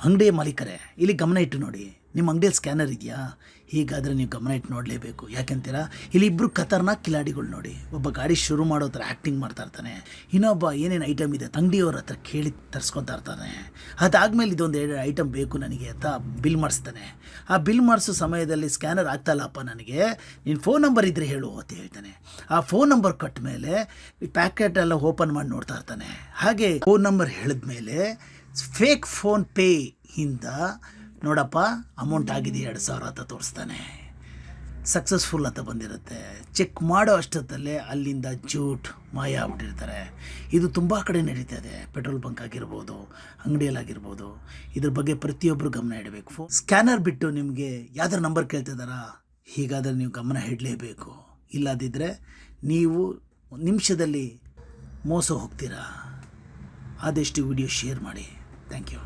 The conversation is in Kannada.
ಅಂಗಡಿಯ ಮಾಲೀಕರೇ, ಇಲ್ಲಿ ಗಮನ ಇಟ್ಟು ನೋಡಿ. ನಿಮ್ಮ ಅಂಗಡಿಯಲ್ಲಿ ಸ್ಕ್ಯಾನರ್ ಇದೆಯಾ? ಹೀಗಾದರೆ ನೀವು ಗಮನ ಇಟ್ಟು ನೋಡಲೇಬೇಕು. ಯಾಕೆಂತೀರಾ, ಇಲ್ಲಿ ಇಬ್ಬರು ಖತರ್ನಾಕ್ ಕಿಲಾಡಿಗಳು ನೋಡಿ. ಒಬ್ಬ ಗಾಡಿ ಶುರು ಮಾಡೋ ಥರ ಆ್ಯಕ್ಟಿಂಗ್ ಮಾಡ್ತಾ ಇರ್ತಾನೆ, ಇನ್ನೊಬ್ಬ ಏನೇನು ಐಟಮ್ ಇದೆ ಅಂಗಡಿಯವ್ರ ಹತ್ರ ಕೇಳಿ ತರಿಸ್ಕೊತಾ ಇರ್ತಾನೆ. ಅದಾದಮೇಲೆ ಇದೊಂದು 2 ಐಟಮ್ ಬೇಕು ನನಗೆ ಅಂತ ಬಿಲ್ ಮಾಡಿಸ್ತಾನೆ. ಆ ಬಿಲ್ ಮಾಡಿಸೋ ಸಮಯದಲ್ಲಿ ಸ್ಕ್ಯಾನರ್ ಆಗ್ತಾಯಿಲ್ಲಪ್ಪ ನನಗೆ, ನಿನ್ನ ಫೋನ್ ನಂಬರ್ ಇದ್ದರೆ ಹೇಳು ಅಂತ ಹೇಳ್ತಾನೆ. ಆ ಫೋನ್ ನಂಬರ್ ಕೊಟ್ಟ ಮೇಲೆ ಈ ಪ್ಯಾಕೆಟ್ ಎಲ್ಲ ಓಪನ್ ಮಾಡಿ ನೋಡ್ತಾ ಇರ್ತಾನೆ. ಹಾಗೆ ಫೋನ್ ನಂಬರ್ ಹೇಳಿದ್ಮೇಲೆ ಫೇಕ್ ಫೋನ್ ಪೇ ಇಂದ ನೋಡಪ್ಪ ಅಮೌಂಟ್ ಆಗಿದೆ 2,000 ಅಂತ ತೋರಿಸ್ತಾನೆ. ಸಕ್ಸಸ್ಫುಲ್ ಅಂತ ಬಂದಿರುತ್ತೆ. ಚೆಕ್ ಮಾಡೋ ಅಷ್ಟೊತ್ತಲ್ಲೇ ಅಲ್ಲಿಂದ ಜೂಟ್ ಮಾಯ ಆಗ್ಬಿಟ್ಟಿರ್ತಾರೆ. ಇದು ತುಂಬ ಕಡೆ ನಡೀತದೆ. ಪೆಟ್ರೋಲ್ ಬಂಕ್ ಆಗಿರ್ಬೋದು, ಅಂಗಡಿಯಲ್ಲಾಗಿರ್ಬೋದು. ಇದ್ರ ಬಗ್ಗೆ ಪ್ರತಿಯೊಬ್ಬರು ಗಮನ ಇಡಬೇಕು. ಸ್ಕ್ಯಾನರ್ ಬಿಟ್ಟು ನಿಮಗೆ ಯಾವ್ದಾರು ನಂಬರ್ ಕೇಳ್ತಿದ್ದಾರಾ? ಹೀಗಾದರೆ ನೀವು ಗಮನ ಇಡಲೇಬೇಕು. ಇಲ್ಲದಿದ್ದರೆ ನೀವು ನಿಮಿಷದಲ್ಲಿ ಮೋಸ ಹೋಗ್ತೀರಾ. ಆದಷ್ಟು ವಿಡಿಯೋ ಶೇರ್ ಮಾಡಿ. Thank you.